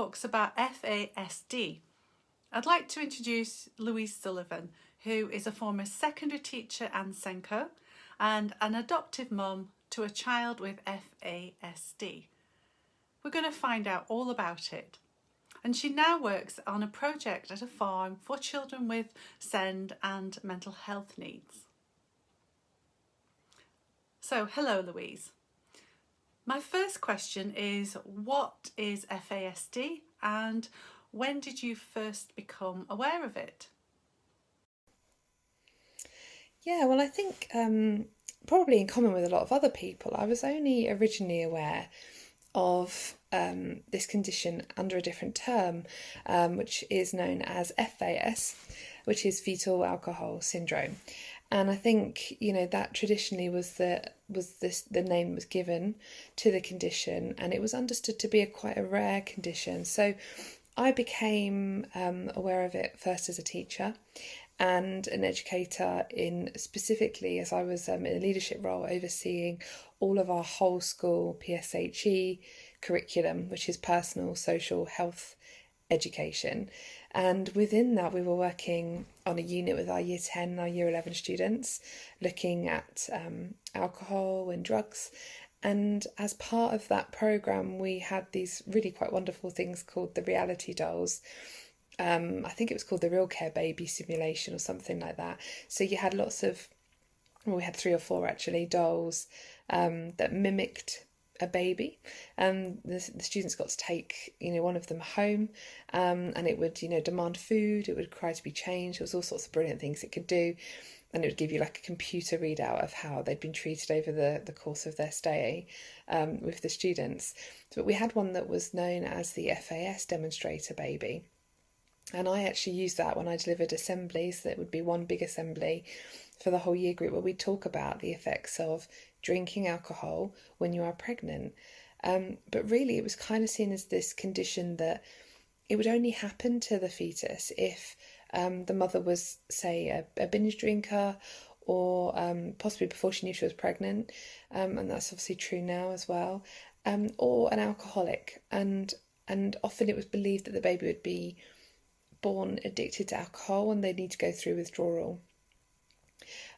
talks about FASD. I'd like to introduce Louise Sullivan, who is a former secondary teacher and Senko and an adoptive mum to a child with FASD. We're going to find out all about it. And she now works on a project at a farm for children with SEND and mental health needs. So, hello Louise. My first question is, what is FASD and when did you first become aware of it? Yeah, well, I think probably in common with a lot of other people, I was only originally aware of this condition under a different term, which is known as FAS, which is fetal alcohol syndrome. And I think that traditionally was the name that was given to the condition, and it was understood to be quite a rare condition. So I became aware of it first as a teacher and an educator in specifically as I was in a leadership role overseeing all of our whole school PSHE curriculum, which is personal, social, health education. And within that, we were working on a unit with our year 10 and our year 11 students, looking at alcohol and drugs. And as part of that programme, we had these really quite wonderful things called the reality dolls. I think it was called the Real Care Baby simulation or something like that. So you had we had 3 or 4 actually, dolls that mimicked a baby, and the students got to take one of them home, and it would demand food, it would cry to be changed. There was all sorts of brilliant things it could do, and it would give you like a computer readout of how they'd been treated over the course of their stay with the students. But we had one that was known as the FAS demonstrator baby. And I actually used that when I delivered assemblies. That would be one big assembly for the whole year group where we'd talk about the effects of drinking alcohol when you are pregnant. But really, it was kind of seen as this condition that it would only happen to the fetus if the mother was, say, a binge drinker or possibly before she knew she was pregnant, and that's obviously true now as well, or an alcoholic. And often it was believed that the baby would be born addicted to alcohol and they need to go through withdrawal.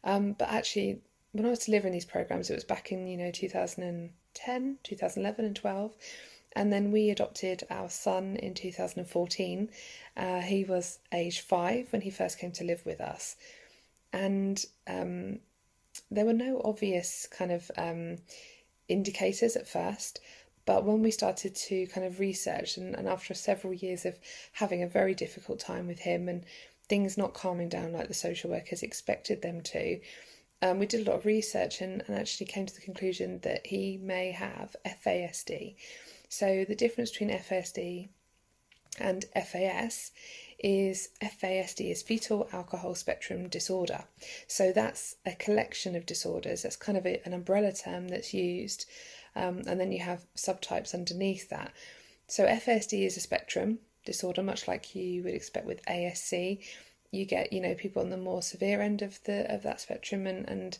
But actually, when I was delivering these programs, it was back in 2010, 2011 and 12, and then we adopted our son in 2014. He was age 5 when he first came to live with us, and there were no obvious kind of indicators at first. But when we started to kind of research, and after several years of having a very difficult time with him and things not calming down like the social workers expected them to, we did a lot of research and actually came to the conclusion that he may have FASD. So the difference between FASD and FAS is fetal alcohol spectrum disorder. So that's a collection of disorders. That's kind of an umbrella term that's used. And then you have subtypes underneath that. So FASD is a spectrum disorder, much like you would expect with ASC. You get, people on the more severe end of that spectrum and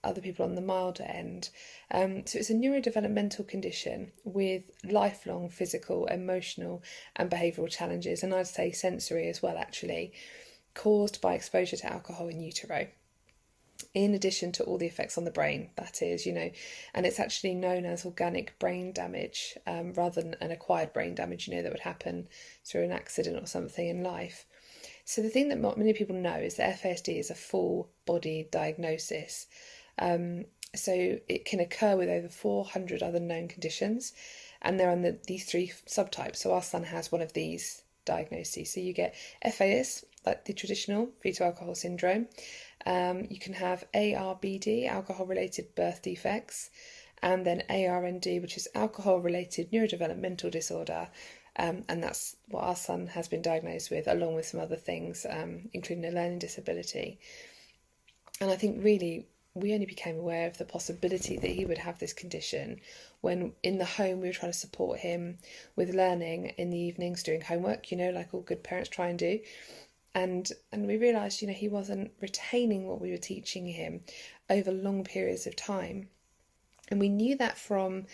other people on the milder end. So it's a neurodevelopmental condition with lifelong physical, emotional and behavioural challenges, and I'd say sensory as well actually, caused by exposure to alcohol in utero. In addition to all the effects on the brain, that is, and it's actually known as organic brain damage rather than an acquired brain damage, that would happen through an accident or something in life. So the thing that not many people know is that FASD is a full body diagnosis. So it can occur with over 400 other known conditions, and they're on these 3 subtypes. So our son has one of these diagnoses. So you get FAS, like the traditional fetal alcohol syndrome. You can have ARBD, alcohol-related birth defects, and then ARND, which is alcohol-related neurodevelopmental disorder, and that's what our son has been diagnosed with, along with some other things, including a learning disability. And I think really we only became aware of the possibility that he would have this condition when in the home we were trying to support him with learning in the evenings, doing homework, like all good parents try and do. And we realised, he wasn't retaining what we were teaching him over long periods of time. And we knew that from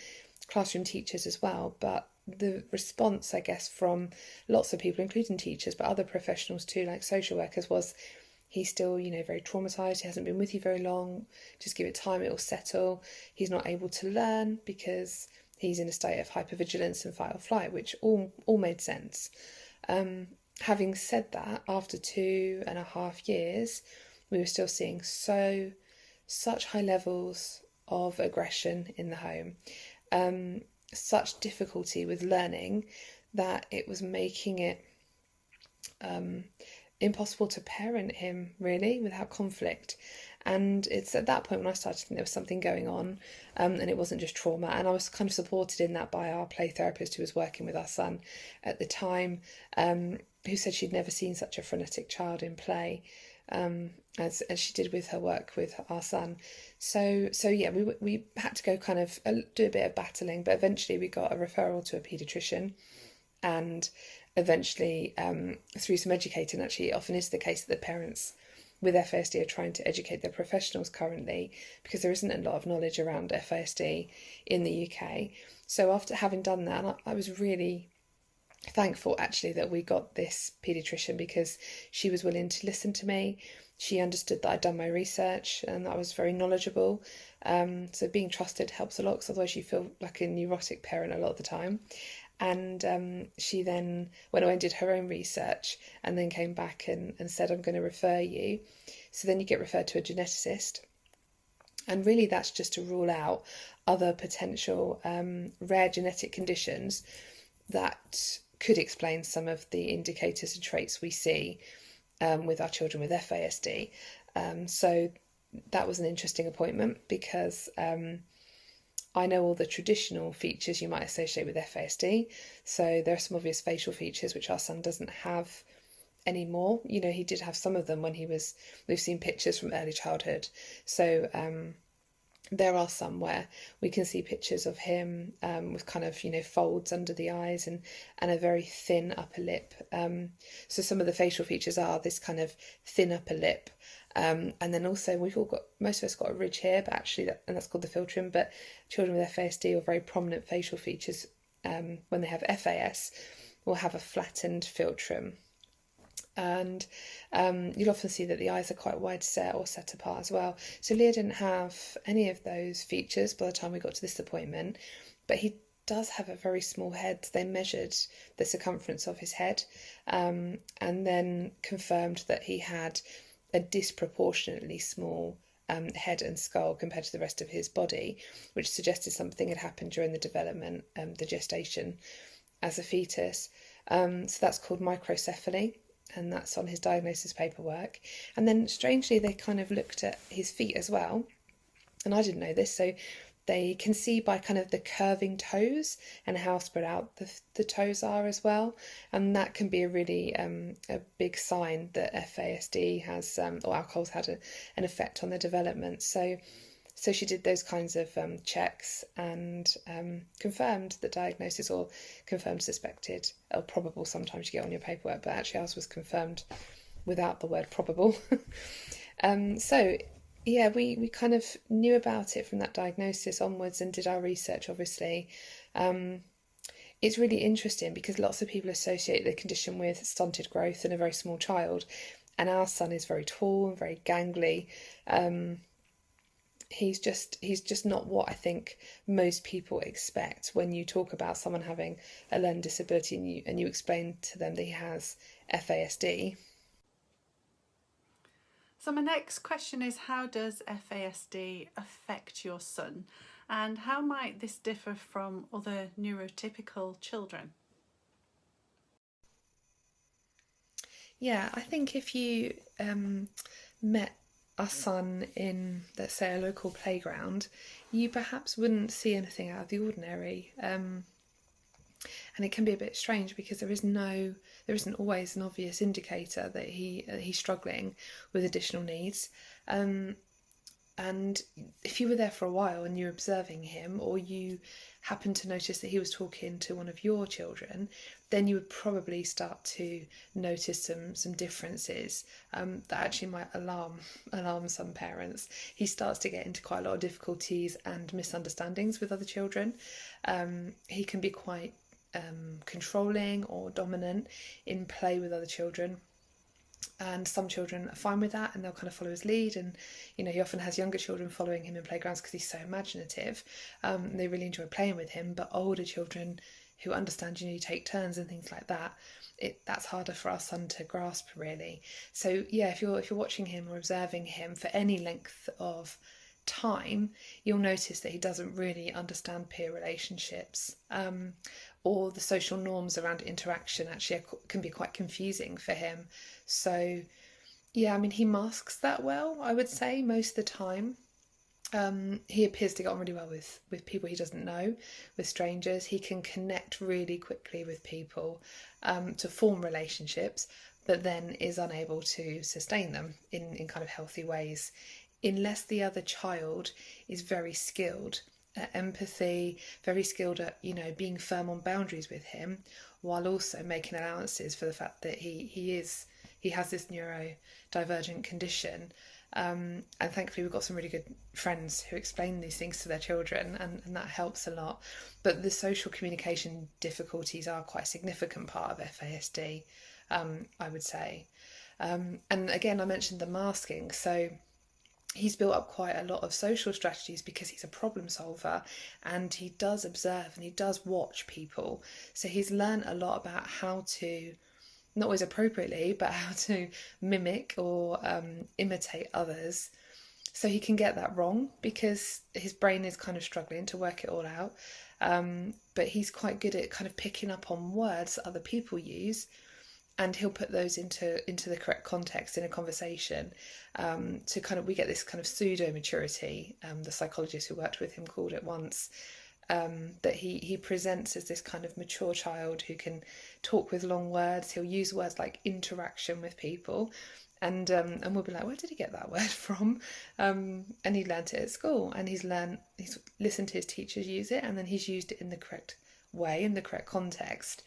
classroom teachers as well, but the response, I guess, from lots of people, including teachers, but other professionals too, like social workers, was he's still, very traumatised. He hasn't been with you very long. Just give it time, it will settle. He's not able to learn because he's in a state of hypervigilance and fight or flight, which all made sense. Having said that, after 2.5 years, we were still seeing such high levels of aggression in the home, such difficulty with learning that it was making it impossible to parent him really without conflict. And it's at that point when I started to think there was something going on, and it wasn't just trauma. And I was kind of supported in that by our play therapist who was working with our son at the time, who said she'd never seen such a frenetic child in play, as she did with her work with our son. So yeah, we had to go kind of do a bit of battling, but eventually we got a referral to a paediatrician, and eventually through some educating. Actually, it often is the case that the parents with FASD are trying to educate their professionals currently, because there isn't a lot of knowledge around FASD in the UK. So after having done that, I was really thankful actually that we got this paediatrician, because she was willing to listen to me. She understood that I'd done my research and that I was very knowledgeable. So being trusted helps a lot, because otherwise you feel like a neurotic parent a lot of the time. And she then went away and did her own research and then came back and said, I'm going to refer you. So then you get referred to a geneticist. And really that's just to rule out other potential rare genetic conditions that could explain some of the indicators and traits we see with our children with FASD. So that was an interesting appointment, because I know all the traditional features you might associate with FASD. So there are some obvious facial features which our son doesn't have anymore. He did have some of them when we've seen pictures from early childhood. So there are some where we can see pictures of him with kind of, folds under the eyes and a very thin upper lip. So some of the facial features are this kind of thin upper lip. And then also most of us got a ridge here, but actually that's called the philtrum. But children with FASD, or very prominent facial features when they have FAS, will have a flattened philtrum. And you'll often see that the eyes are quite wide set or set apart as well. So Leah didn't have any of those features by the time we got to this appointment, but he does have a very small head. They measured the circumference of his head and then confirmed that he had a disproportionately small head and skull compared to the rest of his body, which suggested something had happened during the development, the gestation as a fetus. So that's called microcephaly, and that's on his diagnosis paperwork. And then strangely, they kind of looked at his feet as well, and I didn't know this, so they can see by kind of the curving toes and how spread out the toes are as well, and that can be a really a big sign that FASD has or alcohol's had an effect on their development. So she did those kinds of checks and confirmed the diagnosis, or confirmed suspected, or probable. Sometimes you get on your paperwork, but actually ours was confirmed without the word probable. So yeah, we kind of knew about it from that diagnosis onwards and did our research, obviously. It's really interesting because lots of people associate the condition with stunted growth in a very small child, and our son is very tall and very gangly. He's just not what I think most people expect when you talk about someone having a learning disability and you explain to them that he has FASD. So my next question is, how does FASD affect your son, and how might this differ from other neurotypical children? Yeah, I think if you met our son in, let's say, a local playground, you perhaps wouldn't see anything out of the ordinary. And it can be a bit strange because there isn't always an obvious indicator that he's struggling with additional needs. And if you were there for a while and you're observing him, or you happened to notice that he was talking to one of your children, then you would probably start to notice some differences that actually might alarm some parents. He starts to get into quite a lot of difficulties and misunderstandings with other children. He can be quite controlling or dominant in play with other children. And some children are fine with that and they'll kind of follow his lead, and he often has younger children following him in playgrounds because he's so imaginative. They really enjoy playing with him. But older children who understand you take turns and things like that, that's harder for our son to grasp, really. So yeah, if you're watching him or observing him for any length of time, you'll notice that he doesn't really understand peer relationships, or the social norms around interaction actually can be quite confusing for him. So yeah, I mean, he masks that well, I would say, most of the time. He appears to get on really well with people he doesn't know, with strangers. He can connect really quickly with people, to form relationships, but then is unable to sustain them in kind of healthy ways, unless the other child is very skilled at empathy, very skilled at, being firm on boundaries with him, while also making allowances for the fact that he has this neurodivergent condition. And thankfully we've got some really good friends who explain these things to their children, and that helps a lot. But the social communication difficulties are quite a significant part of FASD, I would say. And again, I mentioned the masking. So he's built up quite a lot of social strategies because he's a problem solver, and he does observe and he does watch people. So he's learned a lot about how to, not always appropriately, but how to mimic or imitate others. So he can get that wrong because his brain is kind of struggling to work it all out. But he's quite good at kind of picking up on words that other people use, and he'll put those into the correct context in a conversation, to kind of, we get this kind of pseudo maturity. The psychologist who worked with him called it once, that he presents as this kind of mature child who can talk with long words. He'll use words like interaction with people, and we'll be like, where did he get that word from? And he learnt it at school, and he's listened to his teachers use it, and then he's used it in the correct way, in the correct context.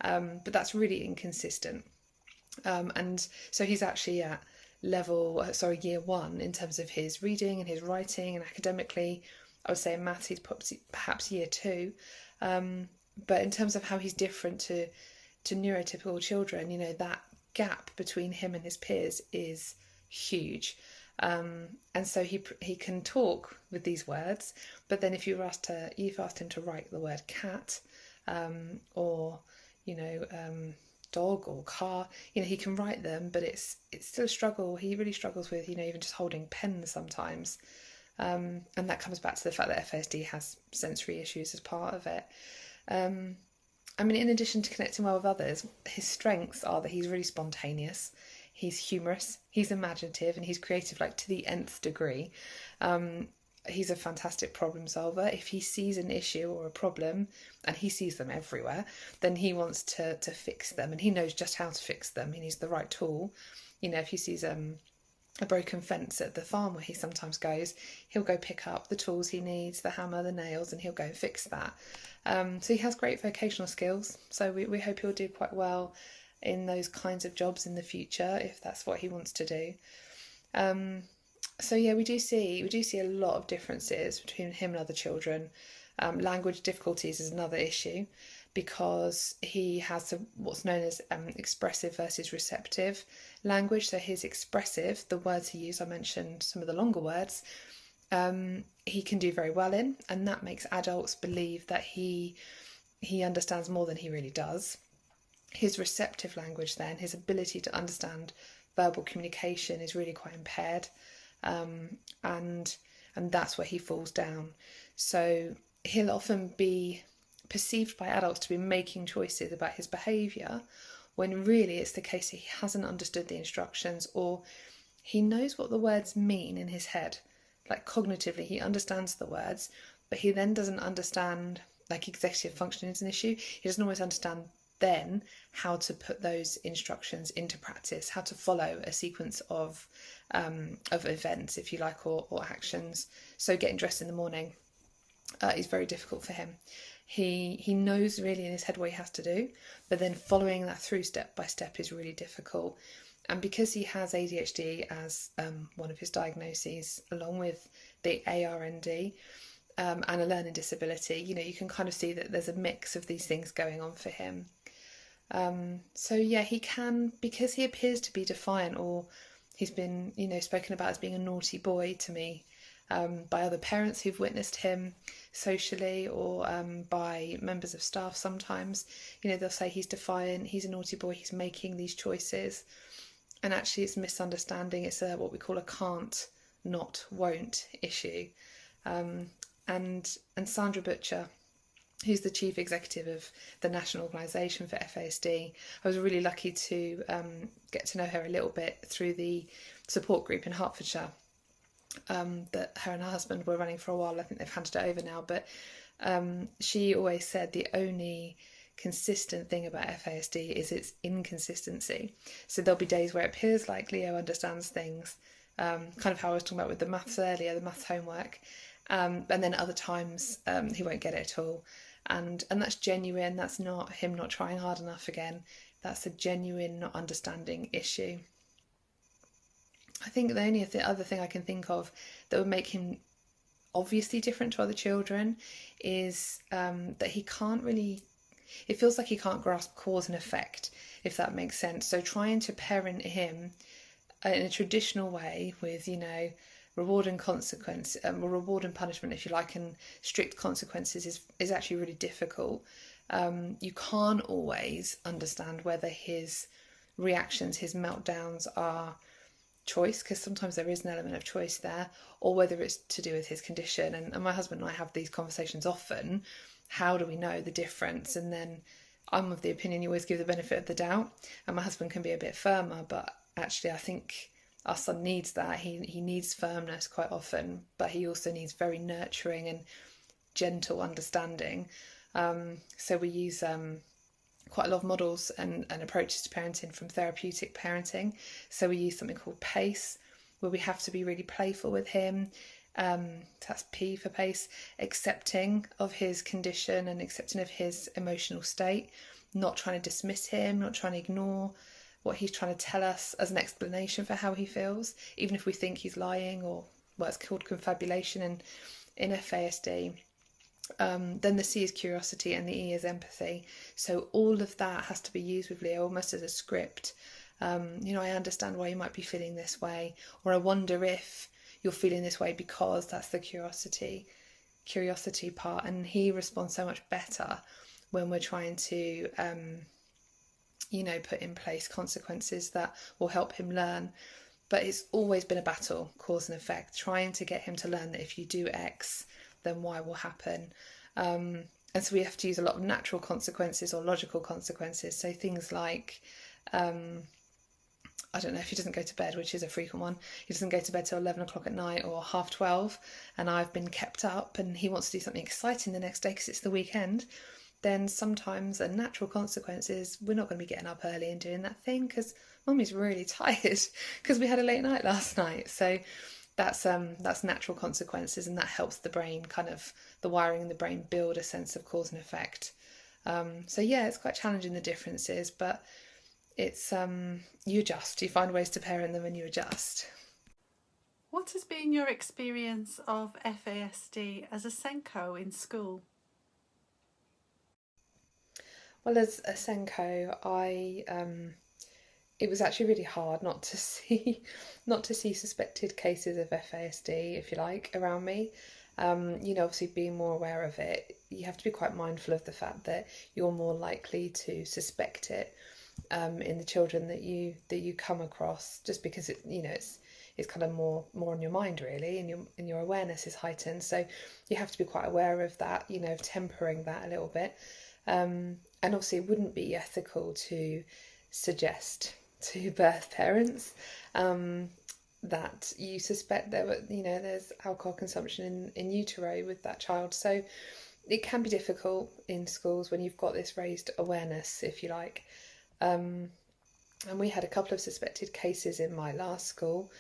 But that's really inconsistent. And so he's actually at year 1 in terms of his reading and his writing, and academically, I would say in maths he's perhaps year 2. But in terms of how he's different to neurotypical children, that gap between him and his peers is huge. And so he can talk with these words, but then if you've asked him to write the word cat, or dog or car, he can write them, but it's still a struggle. He really struggles with, even just holding pens sometimes. And that comes back to the fact that FASD has sensory issues as part of it. I mean, in addition to connecting well with others, his strengths are that he's really spontaneous, he's humorous, he's imaginative, and he's creative, like to the nth degree. He's a fantastic problem solver. If he sees an issue or a problem, and he sees them everywhere, then he wants to fix them, and he knows just how to fix them. He needs the right tool. If he sees a broken fence at the farm where he sometimes goes, he'll go pick up the tools he needs, the hammer, the nails, and he'll go and fix that. So he has great vocational skills. So we hope he'll do quite well in those kinds of jobs in the future, if that's what he wants to do. So yeah, we do see a lot of differences between him and other children. Language difficulties is another issue, because he has what's known as expressive versus receptive language. So his expressive, the words he uses, I mentioned some of the longer words, he can do very well in, and that makes adults believe that he understands more than he really does. His receptive language, then, his ability to understand verbal communication, is really quite impaired. And that's where he falls down. So he'll often be perceived by adults to be making choices about his behaviour, when really it's the case that he hasn't understood the instructions, or he knows what the words mean in his head. Like cognitively, he understands the words, but he then doesn't understand, like executive functioning is an issue. He doesn't always understand then how to put those instructions into practice, how to follow a sequence of events, if you like, or actions. So getting dressed in the morning is very difficult for him. He knows really in his head what he has to do, but then following that through step by step is really difficult. And because he has ADHD as one of his diagnoses, along with the ARND, and a learning disability. You know, you can kind of see that there's a mix of these things going on for him. So yeah, he can, because he appears to be defiant, or he's been, you know, spoken about as being a naughty boy to me, by other parents who've witnessed him socially, or by members of staff sometimes. You know, they'll say he's defiant, he's a naughty boy, he's making these choices. And actually it's a misunderstanding. It's what we call a can't, not, won't issue. And Sandra Butcher, who's the chief executive of the national organisation for FASD. I was really lucky to get to know her a little bit through the support group in Hertfordshire that her and her husband were running for a while. I think they've handed it over now, but she always said the only consistent thing about FASD is its inconsistency. So there'll be days where it appears like Leo understands things, kind of how I was talking about with the maths earlier, the maths homework, and then other times he won't get it at all. And that's genuine. That's not him not trying hard enough again. That's a genuine not understanding issue. I think the only other thing I can think of that would make him obviously different to other children is that he can't really, it feels like he can't grasp cause and effect, if that makes sense. So trying to parent him in a traditional way with, you know, reward and consequence, or reward and punishment, if you like, and strict consequences is actually really difficult. You can't always understand whether his reactions, his meltdowns are choice, because sometimes there is an element of choice there, or whether it's to do with his condition. And my husband and I have these conversations often. How do we know the difference? And then I'm of the opinion you always give the benefit of the doubt, and my husband can be a bit firmer, but actually I think our son needs that. He needs firmness quite often, but he also needs very nurturing and gentle understanding. So we use quite a lot of models and approaches to parenting from therapeutic parenting. So we use something called PACE, where we have to be really playful with him. That's P for PACE, accepting of his condition and accepting of his emotional state, not trying to dismiss him, not trying to ignore what he's trying to tell us as an explanation for how he feels, even if we think he's lying, or what's called confabulation in FASD. Then the C is curiosity and the E is empathy. So all of that has to be used with Leo almost as a script. You know, I understand why you might be feeling this way, or I wonder if you're feeling this way, because that's the curiosity part. And he responds so much better when we're trying to you know, put in place consequences that will help him learn. But it's always been a battle, cause and effect, trying to get him to learn that if you do X, then Y will happen. And so we have to use a lot of natural consequences or logical consequences. So things like, I don't know, if he doesn't go to bed, which is a frequent one, he doesn't go to bed till 11 o'clock at night or 12:30, and I've been kept up and he wants to do something exciting the next day because it's the weekend, then sometimes a natural consequence is we're not going to be getting up early and doing that thing because Mummy's really tired because we had a late night last night. So that's natural consequences, and that helps the brain, kind of the wiring in the brain, build a sense of cause and effect. So yeah, it's quite challenging, the differences, but it's you adjust, you find ways to parent them and you adjust. What has been your experience of FASD as a Senko in school? Well, as a Senko, it was actually really hard not to see suspected cases of FASD, if you like, around me. You know, obviously being more aware of it, you have to be quite mindful of the fact that you're more likely to suspect it in the children that you come across, just because it, you know, it's kind of more on your mind really, and your awareness is heightened. So you have to be quite aware of that, you know, of tempering that a little bit. And obviously it wouldn't be ethical to suggest to birth parents that you suspect there's alcohol consumption in utero with that child. So it can be difficult in schools when you've got this raised awareness, if you like. And we had a couple of suspected cases in my last school,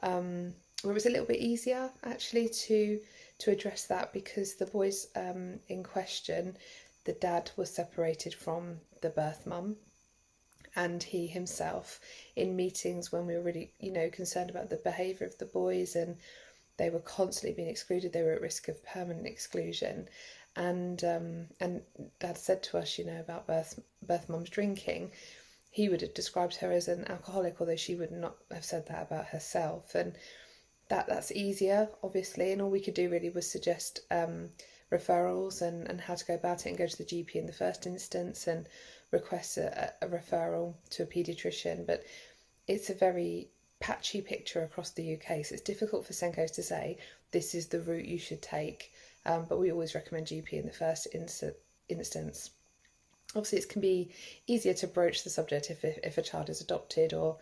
where it was a little bit easier actually to address that, because the boys in question, the dad was separated from the birth mum, and he himself, in meetings when we were really, you know, concerned about the behaviour of the boys and they were constantly being excluded. They were at risk of permanent exclusion. And Dad said to us, about birth mum's drinking. He would have described her as an alcoholic, although she would not have said that about herself. And that's easier, obviously, and all we could do really was suggest referrals and how to go about it, and go to the GP in the first instance and request a referral to a paediatrician. But it's a very patchy picture across the UK, so it's difficult for Senkos to say this is the route you should take, but we always recommend GP in the first instance. Obviously, it can be easier to broach the subject if a child is adopted, or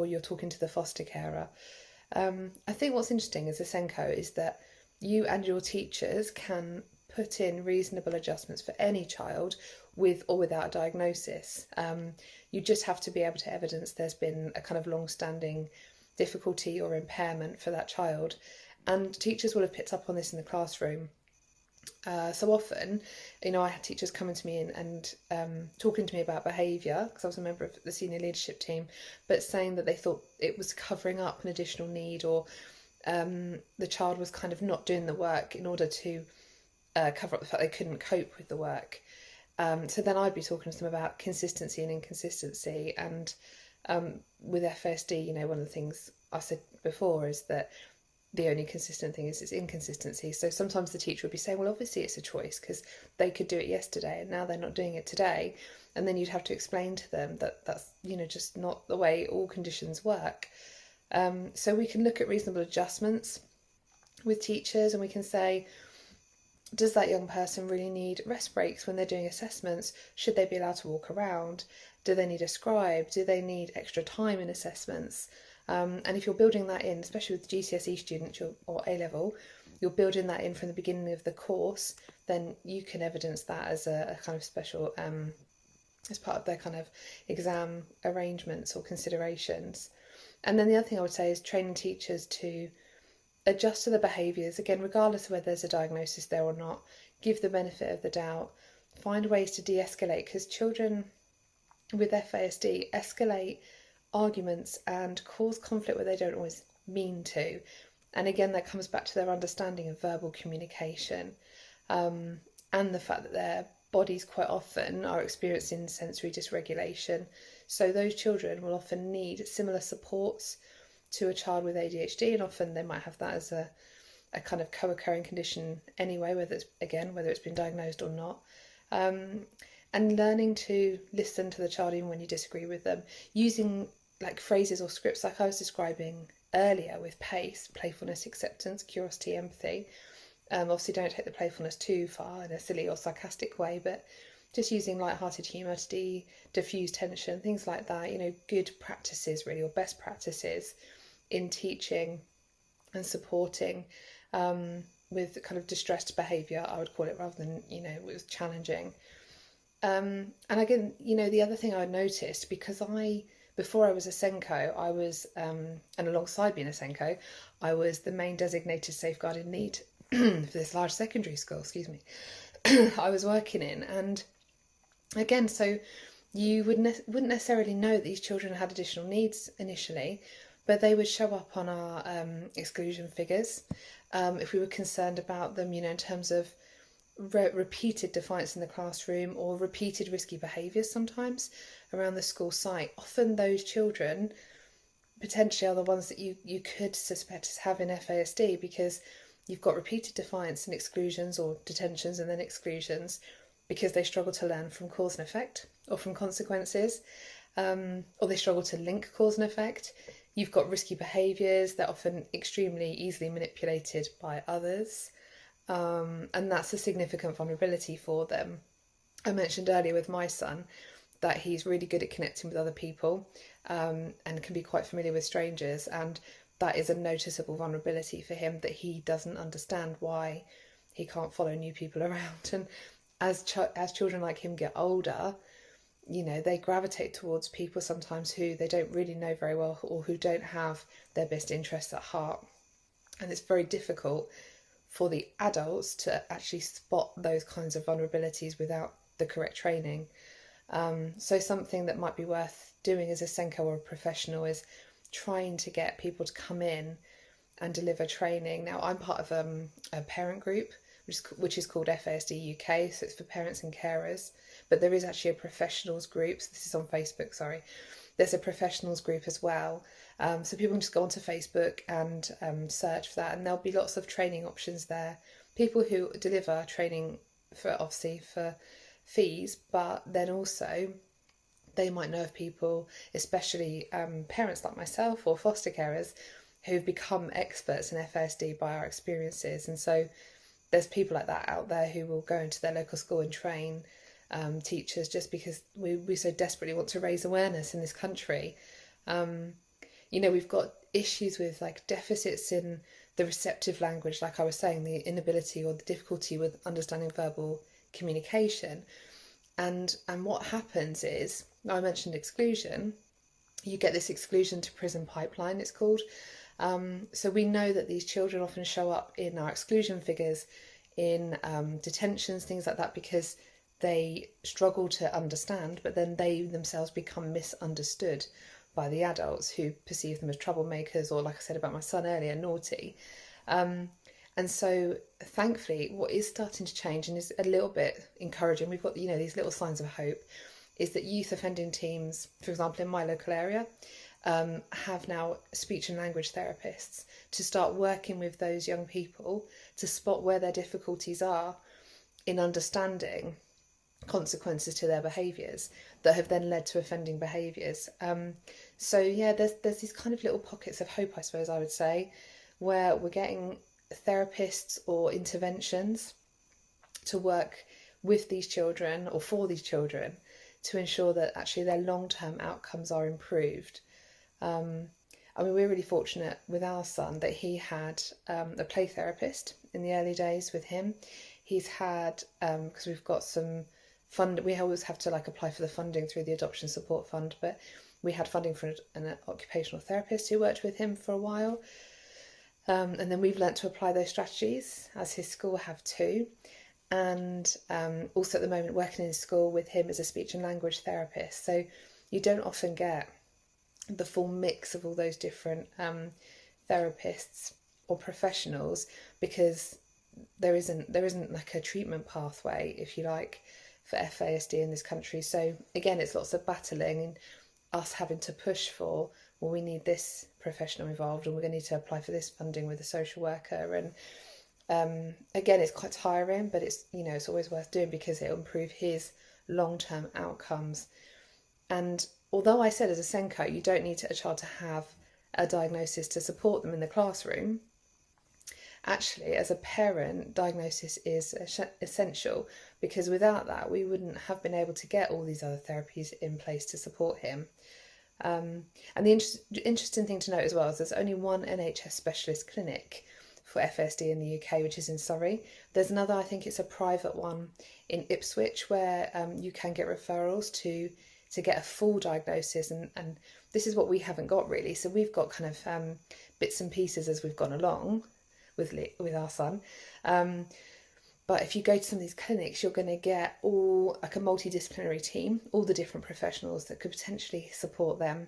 you're talking to the foster carer. I think what's interesting as a Senko is that you and your teachers can put in reasonable adjustments for any child with or without a diagnosis. You just have to be able to evidence there's been a kind of long-standing difficulty or impairment for that child. And teachers will have picked up on this in the classroom. So often, I had teachers coming to me and talking to me about behaviour, because I was a member of the senior leadership team, but saying that they thought it was covering up an additional need, or the child was kind of not doing the work in order to cover up the fact they couldn't cope with the work. So then I'd be talking to them about consistency and inconsistency. And with FASD, one of the things I said before is that the only consistent thing is its inconsistency. So sometimes the teacher would be saying, well, obviously it's a choice because they could do it yesterday and now they're not doing it today. And then you'd have to explain to them that that's, just not the way all conditions work. So we can look at reasonable adjustments with teachers, and we can say, does that young person really need rest breaks when they're doing assessments? Should they be allowed to walk around? Do they need a scribe? Do they need extra time in assessments? And if you're building that in, especially with GCSE students or A-level, you're building that in from the beginning of the course, then you can evidence that as a kind of special, as part of their kind of exam arrangements or considerations. And then the other thing I would say is training teachers to adjust to the behaviours, again, regardless of whether there's a diagnosis there or not, give the benefit of the doubt, find ways to de-escalate, because children with FASD escalate arguments and cause conflict where they don't always mean to. And again, that comes back to their understanding of verbal communication, and the fact that their bodies quite often are experiencing sensory dysregulation. So those children will often need similar supports to a child with ADHD, and often they might have that as a kind of co-occurring condition anyway, whether it's been diagnosed or not. And learning to listen to the child even when you disagree with them, using like phrases or scripts like I was describing earlier with PACE, playfulness, acceptance, curiosity, empathy. Obviously don't take the playfulness too far in a silly or sarcastic way, but just using light-hearted humour to diffuse tension, things like that, good practices really, or best practices in teaching and supporting with kind of distressed behaviour, I would call it, rather than, it was challenging. And again, the other thing I noticed, because before I was a Senko, I was, and alongside being a Senko, I was the main designated safeguarding lead for this large secondary school, I was working in. And again, so you wouldn't necessarily know that these children had additional needs initially, but they would show up on our exclusion figures if we were concerned about them, in terms of repeated defiance in the classroom or repeated risky behaviours sometimes around the school site. Often those children potentially are the ones that you could suspect as having FASD, because you've got repeated defiance and exclusions, or detentions and then exclusions, because they struggle to learn from cause and effect or from consequences, or they struggle to link cause and effect. You've got risky behaviours that are often extremely easily manipulated by others. And that's a significant vulnerability for them. I mentioned earlier with my son that he's really good at connecting with other people, and can be quite familiar with strangers, and that is a noticeable vulnerability for him, that he doesn't understand why he can't follow new people around. And as children like him get older, they gravitate towards people sometimes who they don't really know very well, or who don't have their best interests at heart. And it's very difficult for the adults to actually spot those kinds of vulnerabilities without the correct training. So something that might be worth doing as a Senko or a professional is trying to get people to come in and deliver training. Now, I'm part of a parent group which is called FASD UK, so it's for parents and carers. But there is actually a professionals group. So this is on Facebook. Sorry, there's a professionals group as well. So people can just go onto Facebook and search for that, and there'll be lots of training options there. People who deliver training for obviously for fees, but then also they might know of people, especially parents like myself or foster carers, who've become experts in FASD by our experiences. And so there's people like that out there who will go into their local school and train teachers, just because we so desperately want to raise awareness in this country. We've got issues with like deficits in the receptive language, like I was saying, the inability or the difficulty with understanding verbal communication. And what happens is, I mentioned exclusion. You get this exclusion to prison pipeline, it's called. So we know that these children often show up in our exclusion figures in detentions, things like that, because they struggle to understand, but then they themselves become misunderstood by the adults who perceive them as troublemakers, or, like I said about my son earlier, naughty. And so thankfully what is starting to change and is a little bit encouraging, we've got these little signs of hope, is that youth offending teams, for example in my local area, have now speech and language therapists to start working with those young people to spot where their difficulties are in understanding consequences to their behaviours that have then led to offending behaviours. So yeah, there's these kind of little pockets of hope, I suppose I would say, where we're getting therapists or interventions to work with these children or for these children to ensure that actually their long-term outcomes are improved. We're really fortunate with our son that he had a play therapist in the early days with him. He's had, because we've got some fund, we always have to apply for the funding through the Adoption Support Fund, but we had funding for an occupational therapist who worked with him for a while. And then we've learnt to apply those strategies, as his school have too. And also at the moment working in school with him as a speech and language therapist. So you don't often get the full mix of all those different therapists or professionals, because there isn't like a treatment pathway, if you like, for FASD in this country. So again, it's lots of battling and us having to push for, well, we need this professional involved and we're going to need to apply for this funding with a social worker. And again, it's quite tiring, but it's always worth doing because it'll improve his long-term outcomes. And although I said as a SENCO you don't need a child to have a diagnosis to support them in the classroom, actually as a parent, diagnosis is essential, because without that we wouldn't have been able to get all these other therapies in place to support him. And the interesting thing to note as well is there's only one NHS specialist clinic for FSD in the UK, which is in Surrey. There's another, I think it's a private one in Ipswich, where you can get referrals to get a full diagnosis, and this is what we haven't got really. So we've got kind of bits and pieces as we've gone along with our son. But if you go to some of these clinics, you're going to get all like a multidisciplinary team, all the different professionals that could potentially support them,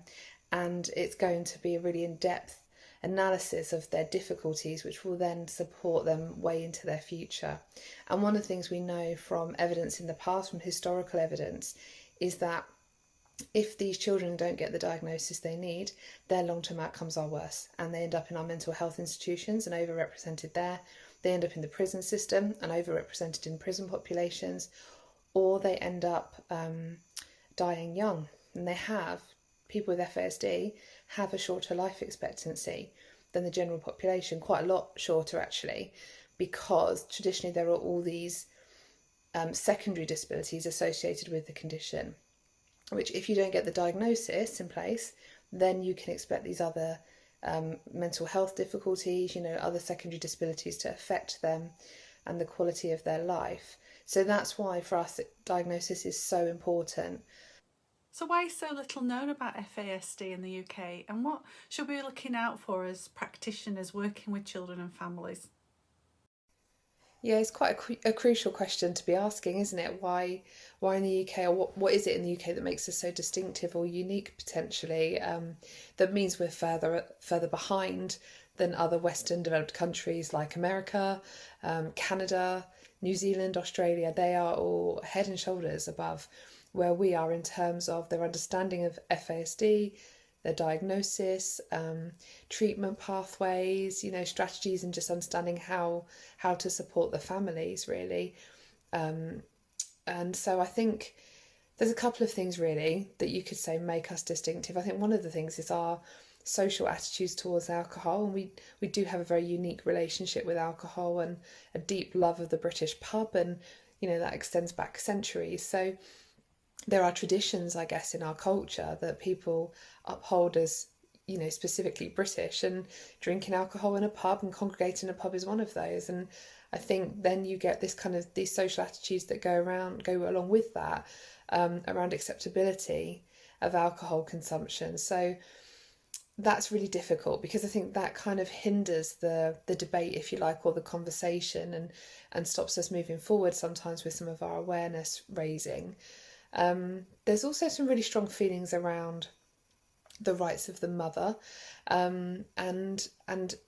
and it's going to be a really in-depth analysis of their difficulties, which will then support them way into their future. And one of the things we know from evidence in the past, from historical evidence, is that if these children don't get the diagnosis they need, their long-term outcomes are worse, and they end up in our mental health institutions and overrepresented there. They end up in the prison system and overrepresented in prison populations, or they end up dying young. And people with FASD have a shorter life expectancy than the general population, quite a lot shorter actually, because traditionally there are all these secondary disabilities associated with the condition, which if you don't get the diagnosis in place, then you can expect these other mental health difficulties, other secondary disabilities to affect them and the quality of their life. So that's why for us diagnosis is so important. So why is so little known about FASD in the UK, and what should we be looking out for as practitioners working with children and families? Yeah, it's quite a crucial question to be asking, isn't it? Why in the UK, or what is it in the UK that makes us so distinctive or unique potentially? That means we're further behind than other Western developed countries like America, Canada, New Zealand, Australia. They are all head and shoulders above where we are in terms of their understanding of FASD, their diagnosis, treatment pathways, strategies, and just understanding how to support the families really. And so I think there's a couple of things really that you could say make us distinctive. I think one of the things is our social attitudes towards alcohol, and we do have a very unique relationship with alcohol and a deep love of the British pub, and that extends back centuries. So there are traditions, I guess, in our culture that people uphold as specifically British, and drinking alcohol in a pub and congregating in a pub is one of those. And I think then you get this kind of these social attitudes that go along with that, around acceptability of alcohol consumption. So that's really difficult because I think that kind of hinders the debate, if you like, or the conversation, and stops us moving forward sometimes with some of our awareness raising. There's also some really strong feelings around the rights of the mother, and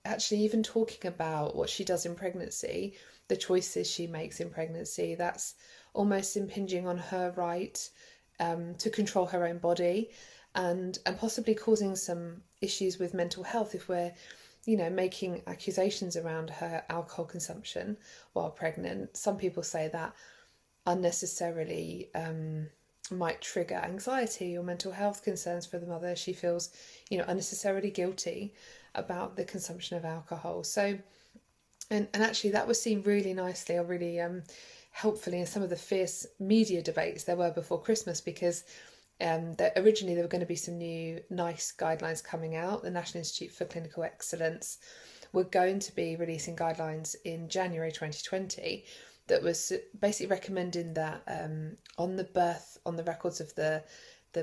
actually even talking about what she does in pregnancy, the choices she makes in pregnancy, that's almost impinging on her right to control her own body, and possibly causing some issues with mental health if we're making accusations around her alcohol consumption while pregnant. Some people say that unnecessarily might trigger anxiety or mental health concerns for the mother. She feels, unnecessarily guilty about the consumption of alcohol. So, and actually that was seen really nicely, or really helpfully, in some of the fierce media debates there were before Christmas, because originally there were going to be some new NICE guidelines coming out. The National Institute for Clinical Excellence were going to be releasing guidelines in January 2020 that was basically recommending that on the records of the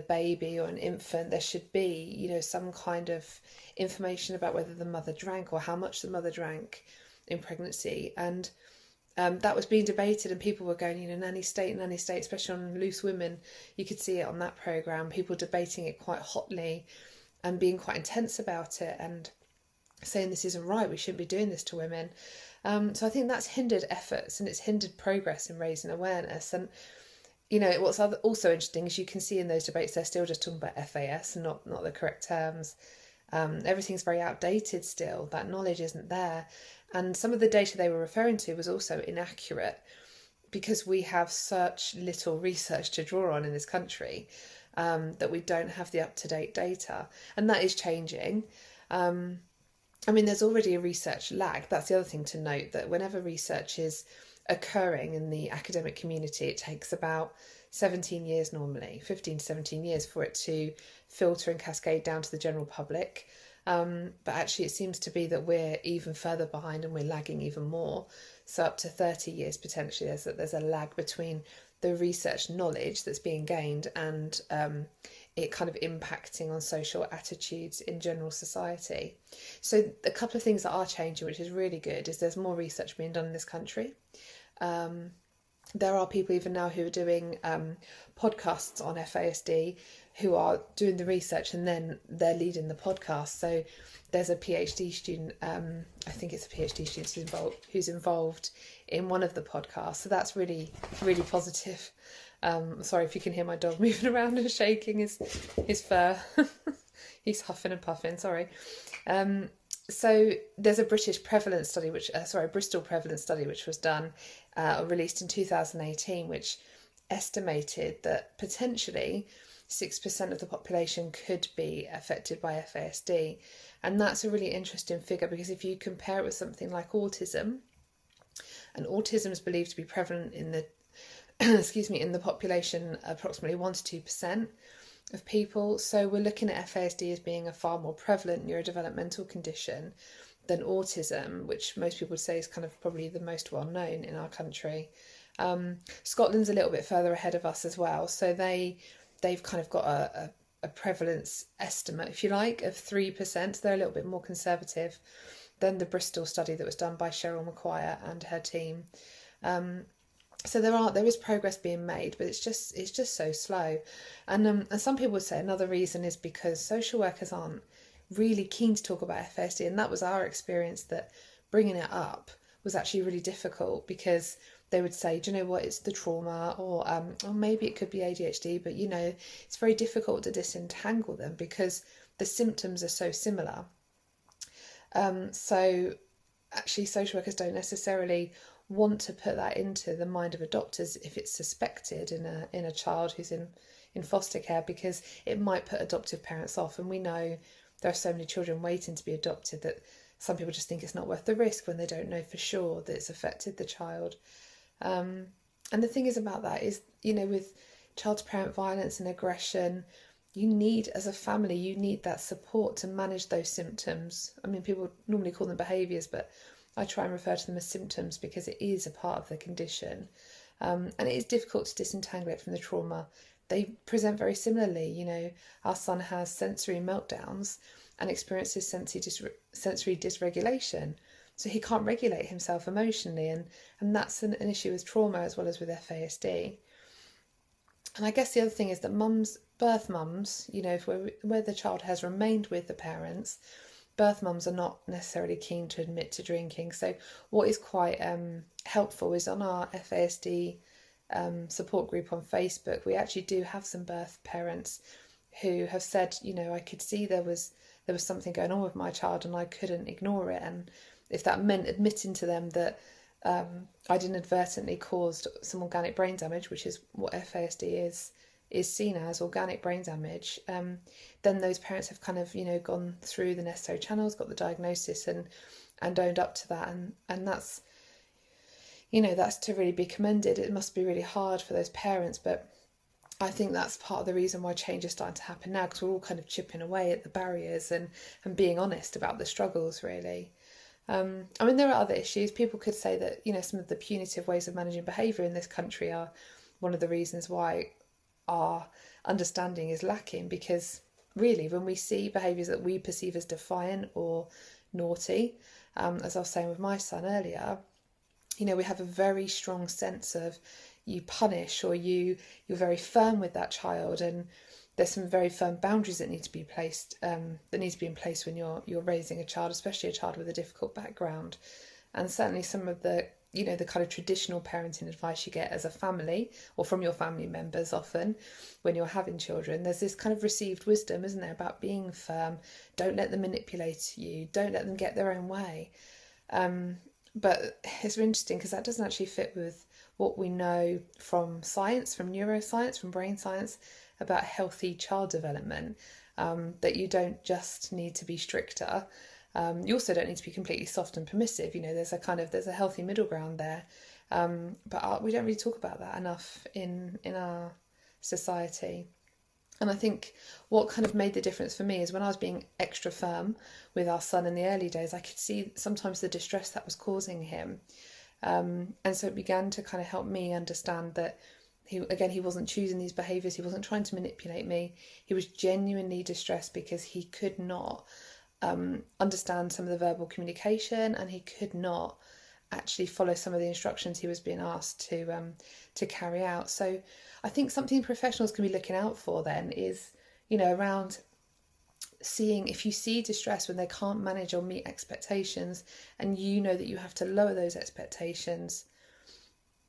baby or an infant, there should be some kind of information about whether the mother drank or how much the mother drank in pregnancy. And that was being debated, and people were going, nanny state, especially on Loose Women. You could see it on that programme, people debating it quite hotly and being quite intense about it, and saying this isn't right, we shouldn't be doing this to women. So I think that's hindered efforts, and it's hindered progress in raising awareness. And what's also interesting is you can see in those debates they're still just talking about FAS and not the correct terms. Everything's very outdated still. That knowledge isn't there, and some of the data they were referring to was also inaccurate because we have such little research to draw on in this country, that we don't have the up-to-date data, and that is changing. There's already a research lag. That's the other thing to note, that whenever research is occurring in the academic community, it takes about 17 years normally, 15 to 17 years for it to filter and cascade down to the general public. But actually it seems to be that we're even further behind and we're lagging even more. So up to 30 years potentially, there's a lag between the research knowledge that's being gained and it kind of impacting on social attitudes in general society. So a couple of things that are changing, which is really good, is there's more research being done in this country. There are people even now who are doing podcasts on FASD, who are doing the research and then they're leading the podcast. So there's a PhD student, I think it's a PhD student who's involved in one of the podcasts. So that's really, really positive. Sorry if you can hear my dog moving around and shaking his fur. He's huffing and puffing, sorry. So there's a Bristol prevalence study which was done, released in 2018, which estimated that potentially 6% of the population could be affected by FASD. And that's a really interesting figure, because if you compare it with something like autism, and autism is believed to be prevalent in the in the population, approximately 1 to 2% of people. So we're looking at FASD as being a far more prevalent neurodevelopmental condition than autism, which most people would say is kind of probably the most well known in our country. Scotland's a little bit further ahead of us as well. So they've kind of got a prevalence estimate, if you like, of 3%. They're a little bit more conservative. then the Bristol study that was done by Cheryl Maguire and her team. So there is progress being made, but it's just so slow. And some people would say another reason is because social workers aren't really keen to talk about FASD, and that was our experience, that bringing it up was actually really difficult, because they would say, do you know what, it's the trauma, or maybe it could be ADHD, but it's very difficult to disentangle them because the symptoms are so similar. So actually social workers don't necessarily want to put that into the mind of adopters if it's suspected in a child who's in foster care, because it might put adoptive parents off. And we know there are so many children waiting to be adopted that some people just think it's not worth the risk when they don't know for sure that it's affected the child. And the thing is about that is, with child to parent violence and aggression, you need, as a family, you need that support to manage those symptoms. I mean, people normally call them behaviours, but I try and refer to them as symptoms because it is a part of the condition. And it is difficult to disentangle it from the trauma. They present very similarly. Our son has sensory meltdowns and experiences sensory dysregulation. So he can't regulate himself emotionally. And that's an issue with trauma as well as with FASD. And I guess the other thing is that birth mums, where the child has remained with the parents, birth mums are not necessarily keen to admit to drinking. So what is quite helpful is on our FASD support group on Facebook, we actually do have some birth parents who have said, I could see there was something going on with my child and I couldn't ignore it. And if that meant admitting to them that I'd inadvertently caused some organic brain damage, which is what FASD is seen as, organic brain damage, then those parents have kind of gone through the necessary channels, got the diagnosis and owned up to that, and that's that's to really be commended. It must be really hard for those parents, but I think that's part of the reason why change is starting to happen now, because we're all kind of chipping away at the barriers and being honest about the struggles, really. I mean, there are other issues. People could say that some of the punitive ways of managing behaviour in this country are one of the reasons why our understanding is lacking, because really when we see behaviours that we perceive as defiant or naughty, as I was saying with my son earlier, we have a very strong sense of you punish, or you're very firm with that child, and there's some very firm boundaries that need to be placed, that need to be in place when you're raising a child, especially a child with a difficult background. And certainly some of the the kind of traditional parenting advice you get as a family, or from your family members often when you're having children, there's this kind of received wisdom, isn't there, about being firm. Don't let them manipulate you, don't let them get their own way. But it's interesting because that doesn't actually fit with what we know from science, from neuroscience, from brain science, about healthy child development, that you don't just need to be stricter. You also don't need to be completely soft and permissive. There's a healthy middle ground there. But we don't really talk about that enough in our society. And I think what kind of made the difference for me is when I was being extra firm with our son in the early days, I could see sometimes the distress that was causing him. And so it began to kind of help me understand that he wasn't choosing these behaviours, he wasn't trying to manipulate me. He was genuinely distressed because he could not understand some of the verbal communication, and he could not actually follow some of the instructions he was being asked to carry out. So I think something professionals can be looking out for then is, around seeing if you see distress when they can't manage or meet expectations, and that you have to lower those expectations,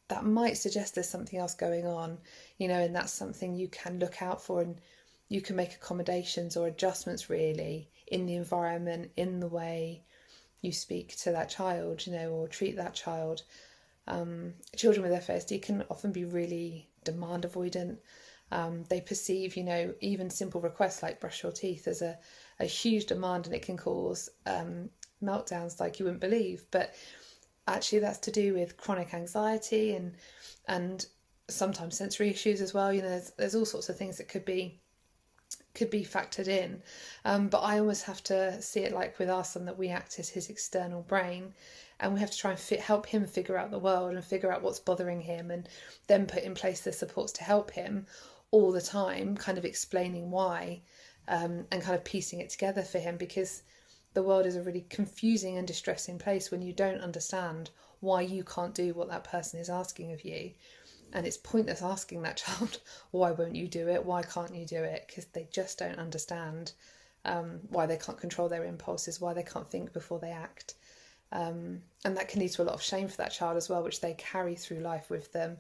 that might suggest there's something else going on, and that's something you can look out for, and you can make accommodations or adjustments really in the environment, in the way you speak to that child, or treat that child. Children with FASD can often be really demand avoidant. They perceive, even simple requests like brush your teeth as a huge demand, and it can cause meltdowns like you wouldn't believe. But actually that's to do with chronic anxiety and sometimes sensory issues as well. There's all sorts of things that could be factored in, but I always have to see it like with our son, that we act as his external brain, and we have to try and help him figure out the world and figure out what's bothering him, and then put in place the supports to help him all the time, kind of explaining why, and kind of piecing it together for him, because the world is a really confusing and distressing place when you don't understand why you can't do what that person is asking of you. And it's pointless asking that child, why won't you do it? Why can't you do it? Because they just don't understand why they can't control their impulses, why they can't think before they act. And that can lead to a lot of shame for that child as well, which they carry through life with them.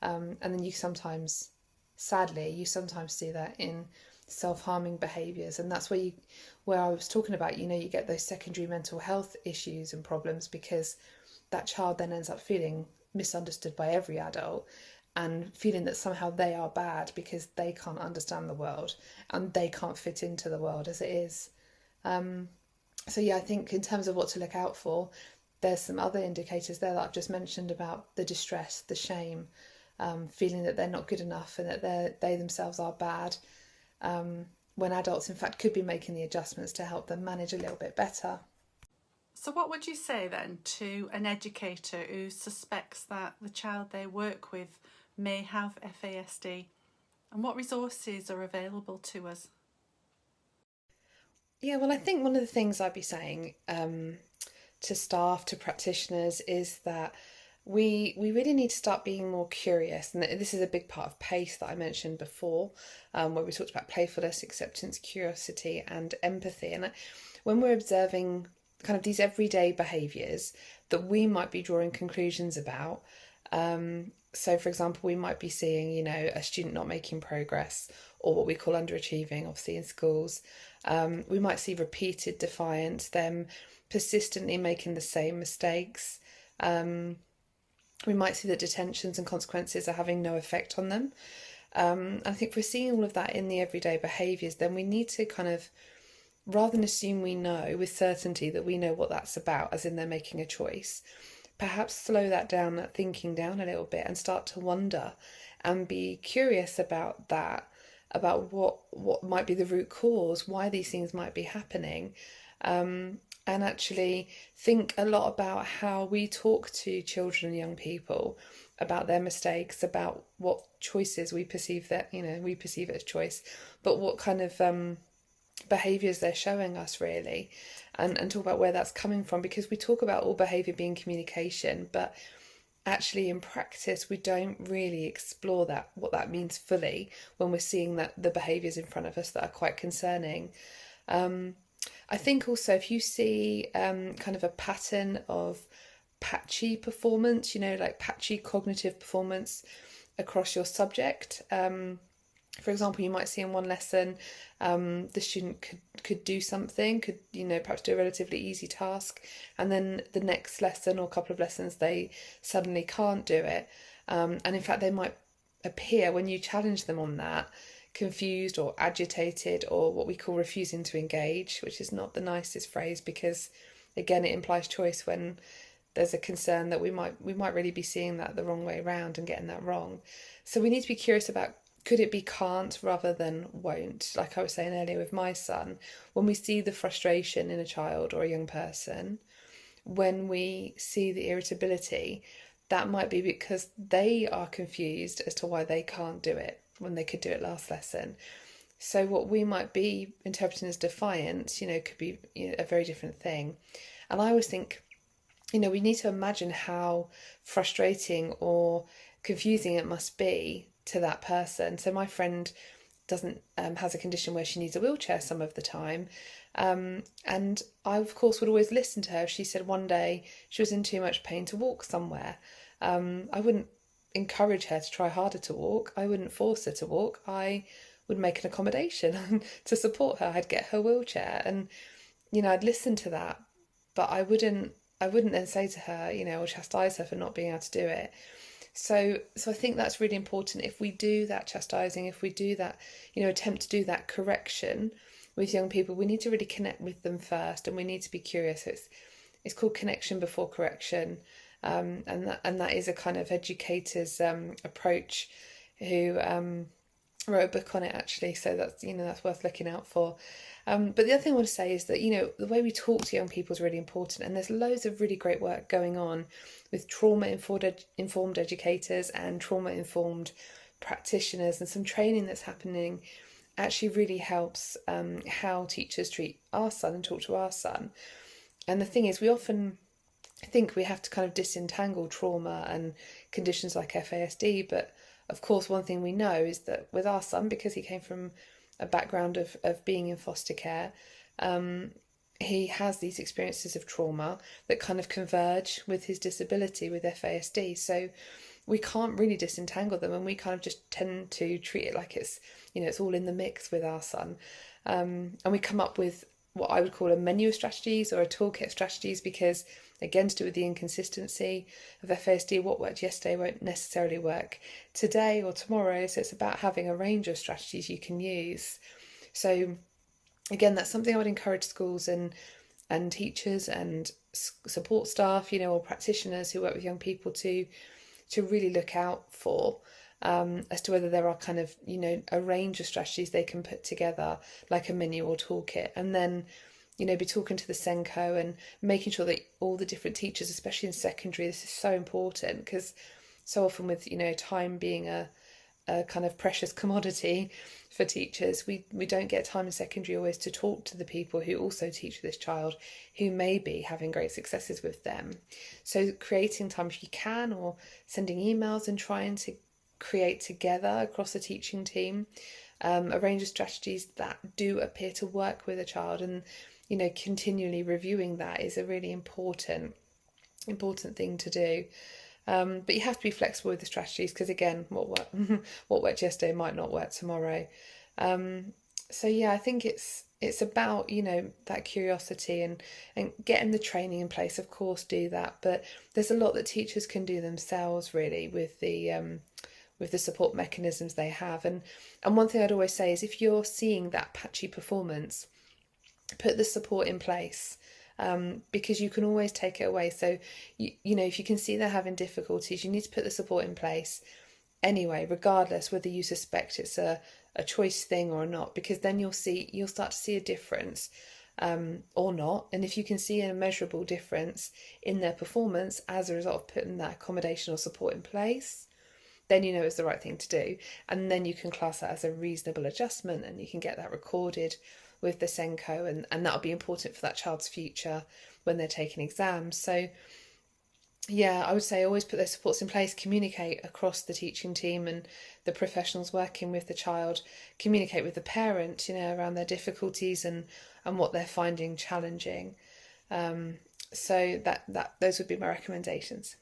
And then sadly, you sometimes see that in self-harming behaviours. And that's where I was talking about, you get those secondary mental health issues and problems, because that child then ends up feeling misunderstood by every adult and feeling that somehow they are bad because they can't understand the world and they can't fit into the world as it is. So yeah, I think in terms of what to look out for, there's some other indicators there that I've just mentioned about the distress, the shame, feeling that they're not good enough and that they themselves are bad, when adults in fact could be making the adjustments to help them manage a little bit better. So what would you say then to an educator who suspects that the child they work with may have FASD, and what resources are available to us? Yeah, well, I think one of the things I'd be saying to staff, to practitioners, is that we really need to start being more curious. And this is a big part of PACE that I mentioned before, where we talked about playfulness, acceptance, curiosity, and empathy. And when we're observing kind of these everyday behaviours that we might be drawing conclusions about, so for example, we might be seeing, a student not making progress, or what we call underachieving, obviously in schools. We might see repeated defiance, them persistently making the same mistakes. We might see that detentions and consequences are having no effect on them. I think if we're seeing all of that in the everyday behaviours, then we need to kind of, rather than assume we know with certainty that we know what that's about, as in they're making a choice, perhaps slow that down, that thinking down a little bit, and start to wonder and be curious about that, about what might be the root cause, why these things might be happening, and actually think a lot about how we talk to children and young people about their mistakes, about what choices we perceive it as choice, but what kind of behaviours they're showing us, really, and talk about where that's coming from, because we talk about all behaviour being communication, but actually in practice we don't really explore what that means fully when we're seeing that the behaviours in front of us that are quite concerning. I think also if you see kind of a pattern of patchy performance, like patchy cognitive performance across your subject, for example, you might see in one lesson the student could do something, could perhaps do a relatively easy task, and then the next lesson or couple of lessons they suddenly can't do it, and in fact they might appear, when you challenge them on that, confused or agitated, or what we call refusing to engage, which is not the nicest phrase, because again it implies choice when there's a concern that we might really be seeing that the wrong way around and getting that wrong. So we need to be curious about, could it be can't rather than won't? Like I was saying earlier with my son, when we see the frustration in a child or a young person, when we see the irritability, that might be because they are confused as to why they can't do it when they could do it last lesson. So what we might be interpreting as defiance, could be a very different thing. And I always think, we need to imagine how frustrating or confusing it must be to that person. So my friend has a condition where she needs a wheelchair some of the time, and I of course would always listen to her if she said one day she was in too much pain to walk somewhere. I wouldn't encourage her to try harder to walk. I wouldn't force her to walk. I would make an accommodation to support her. I'd get her wheelchair, and I'd listen to that, but I wouldn't then say to her, or chastise her for not being able to do it. So I think that's really important. If we do that chastising, if we do that, attempt to do that correction with young people, we need to really connect with them first, and we need to be curious. It's called connection before correction, and that is a kind of educator's approach, who wrote a book on it actually. So that's worth looking out for. But the other thing I want to say is that the way we talk to young people is really important, and there's loads of really great work going on with trauma-informed educators and trauma-informed practitioners, and some training that's happening actually really helps how teachers treat our son and talk to our son. And the thing is, we often think we have to kind of disentangle trauma and conditions like FASD, but of course one thing we know is that with our son, because he came from a background of being in foster care, he has these experiences of trauma that kind of converge with his disability with FASD. So we can't really disentangle them, and we kind of just tend to treat it like it's, it's all in the mix with our son. And we come up with what I would call a menu of strategies or a toolkit of strategies, because again, to do with the inconsistency of FASD, what worked yesterday won't necessarily work today or tomorrow. So it's about having a range of strategies you can use. So again, that's something I would encourage schools and teachers and support staff, or practitioners who work with young people to really look out for, as to whether there are kind of, a range of strategies they can put together, like a menu or toolkit, and then, be talking to the Senko and making sure that all the different teachers, especially in secondary, this is so important, because so often with, time being a kind of precious commodity for teachers, we don't get time in secondary always to talk to the people who also teach this child, who may be having great successes with them. So creating time if you can, or sending emails and trying to create together across the teaching team a range of strategies that do appear to work with a child, and continually reviewing that is a really important thing to do. But you have to be flexible with the strategies, because again, what worked yesterday might not work tomorrow. So yeah, I think it's about, that curiosity and getting the training in place. Of course, do that, but there's a lot that teachers can do themselves, really, with the support mechanisms they have. And one thing I'd always say is, if you're seeing that patchy performance, put the support in place. Because you can always take it away. So, if you can see they're having difficulties, you need to put the support in place anyway, regardless whether you suspect it's a choice thing or not, because then you'll start to see a difference, or not. And if you can see a measurable difference in their performance as a result of putting that accommodation or support in place, then it's the right thing to do. And then you can class that as a reasonable adjustment, and you can get that recorded with the Senko, and that'll be important for that child's future when they're taking exams. So yeah, I would say always put those supports in place, communicate across the teaching team and the professionals working with the child, communicate with the parent, around their difficulties and what they're finding challenging. So that those would be my recommendations.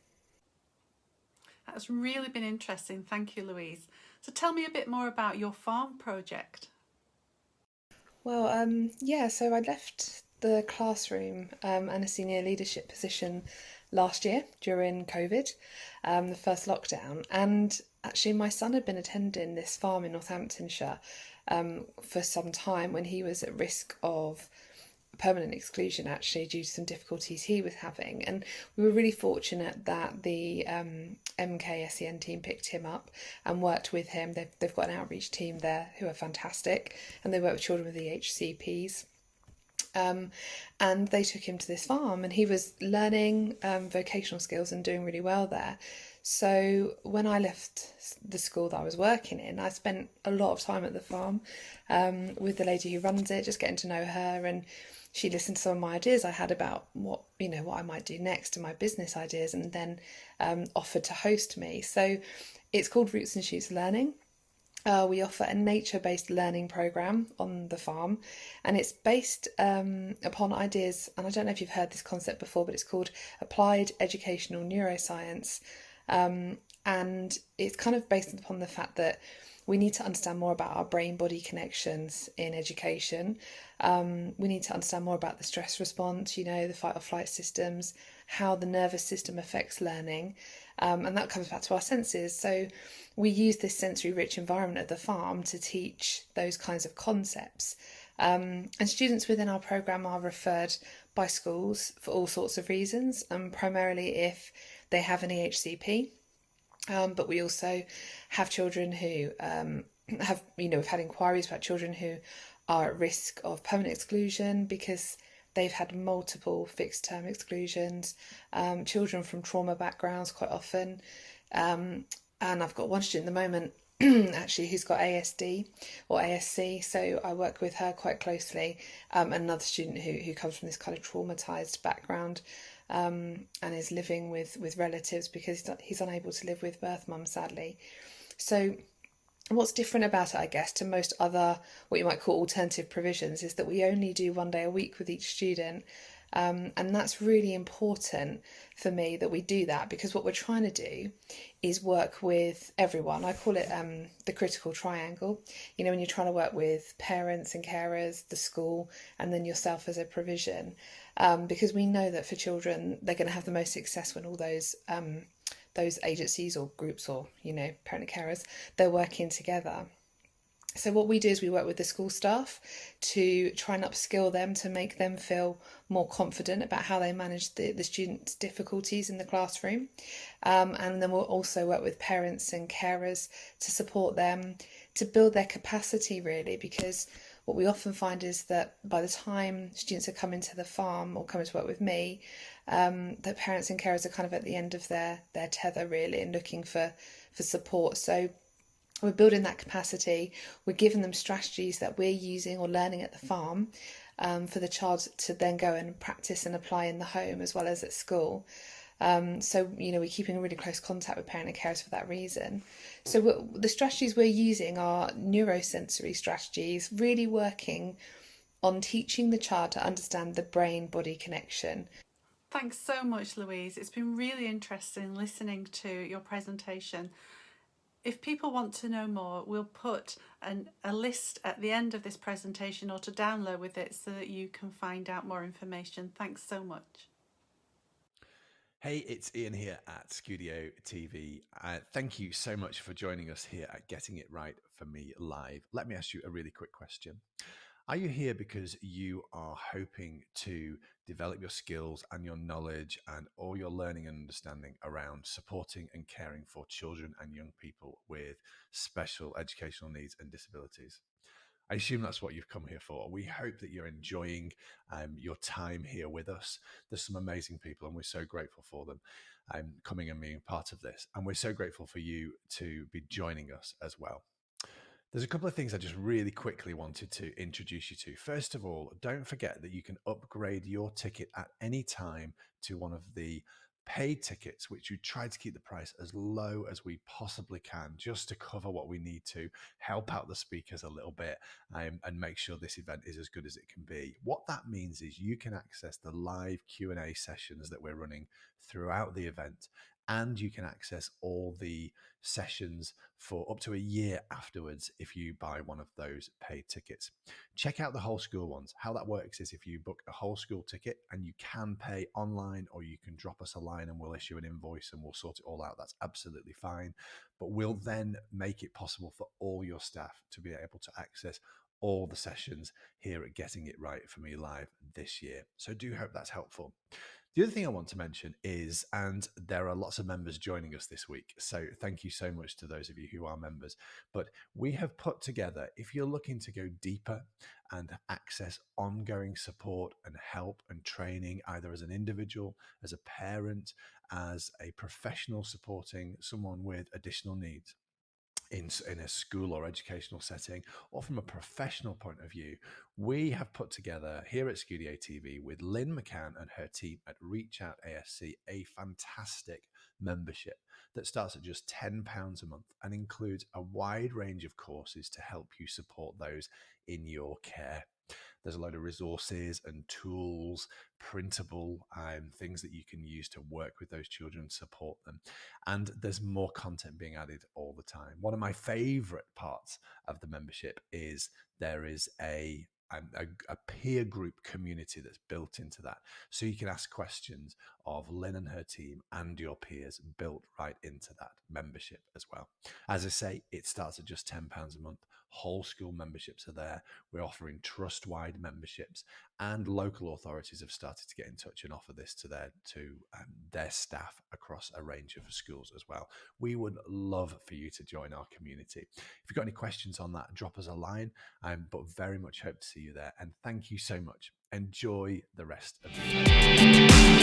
That's really been interesting. Thank you, Louise. So tell me a bit more about your farm project. Well, yeah, so I left the classroom and a senior leadership position last year during COVID, the first lockdown. And actually, my son had been attending this farm in Northamptonshire for some time, when he was at risk of permanent exclusion, actually, due to some difficulties he was having. And we were really fortunate that the MK team picked him up and worked with him. They've got an outreach team there who are fantastic, and they work with children with EHCPs. And they took him to this farm, and he was learning vocational skills and doing really well there. So when I left the school that I was working in, I spent a lot of time at the farm with the lady who runs it, just getting to know her, and she listened to some of my ideas I had about what I might do next, and my business ideas, and then offered to host me. So it's called Roots and Shoots Learning. We offer a nature-based learning program on the farm, and it's based upon ideas, and I don't know if you've heard this concept before, but it's called Applied Educational Neuroscience, and it's kind of based upon the fact that we need to understand more about our brain-body connections in education. We need to understand more about the stress response, the fight or flight systems, how the nervous system affects learning, and that comes back to our senses. So we use this sensory-rich environment at the farm to teach those kinds of concepts. And students within our programme are referred by schools for all sorts of reasons, primarily if they have an EHCP. But we also have children who we've had inquiries about children who are at risk of permanent exclusion because they've had multiple fixed term exclusions, children from trauma backgrounds quite often. And I've got one student at the moment actually, who's got ASD or ASC. So I work with her quite closely. Another student who comes from this kind of traumatized background, and is living with relatives because he's unable to live with birth mum, sadly. So what's different about it, I guess, to most other what you might call alternative provisions is that we only do 1 day a week with each student. And that's really important for me that we do that, because what we're trying to do is work with everyone. I call it the critical triangle. You know, when you're trying to work with parents and carers, the school, and then yourself as a provision, because we know that for children, they're going to have the most success when all those agencies or groups or, you know, parent and carers, they're working together. So what we do is we work with the school staff to try and upskill them to make them feel more confident about how they manage the students' difficulties in the classroom. And then we'll also work with parents and carers to support them to build their capacity, really, because what we often find is that by the time students are coming to the farm or coming to work with me, that parents and carers are kind of at the end of their tether, really, and looking for support. So we're building that capacity. We're giving them strategies that we're using or learning at the farm, for the child to then go and practice and apply in the home as well as at school. So, you know, we're keeping a really close contact with parent and carers for that reason. So the strategies we're using are neurosensory strategies, really working on teaching the child to understand the brain-body connection. Thanks so much, Louise. It's been really interesting listening to your presentation. If people want to know more, we'll put a list at the end of this presentation or to download with it so that you can find out more information. Thanks so much. Hey, it's Ian here at Studio TV. Thank you so much for joining us here at Getting It Right for Me Live. Let me ask you a really quick question. Are you here because you are hoping to develop your skills and your knowledge and all your learning and understanding around supporting and caring for children and young people with special educational needs and disabilities? I assume that's what you've come here for. We hope that you're enjoying your time here with us. There's some amazing people, and we're so grateful for them coming and being part of this. And we're so grateful for you to be joining us as well. There's a couple of things I just really quickly wanted to introduce you to. First of all, don't forget that you can upgrade your ticket at any time to one of the paid tickets, which we try to keep the price as low as we possibly can, just to cover what we need to help out the speakers a little bit, and make sure this event is as good as it can be. What that means is you can access the live Q&A sessions that we're running throughout the event, and you can access all the sessions for up to a year afterwards if you buy one of those paid tickets. Check out the whole school ones. How that works is if you book a whole school ticket, and you can pay online or you can drop us a line and we'll issue an invoice and we'll sort it all out. That's absolutely fine. But we'll then make it possible for all your staff to be able to access all the sessions here at Getting It Right for Me Live this year. So do hope that's helpful. The other thing I want to mention is, and there are lots of members joining us this week, so thank you so much to those of you who are members, but we have put together, if you're looking to go deeper and access ongoing support and help and training, either as an individual, as a parent, as a professional supporting someone with additional needs, in a school or educational setting, or from a professional point of view, we have put together here at Studio TV with Lynn McCann and her team at Reach Out ASC a fantastic membership that starts at just £10 a month and includes a wide range of courses to help you support those in your care. There's a load of resources and tools, printable things that you can use to work with those children, support them. And there's more content being added all the time. One of my favorite parts of the membership is there is a peer group community that's built into that. So you can ask questions of Lynn and her team and your peers, built right into that membership as well. As I say, it starts at just £10 a month. Whole school memberships are there. We're offering trust-wide memberships, and local authorities have started to get in touch and offer this to their staff across a range of schools as well. We would love for you to join our community. If you've got any questions on that, drop us a line, but very much hope to see you there. And thank you so much. Enjoy the rest of the day.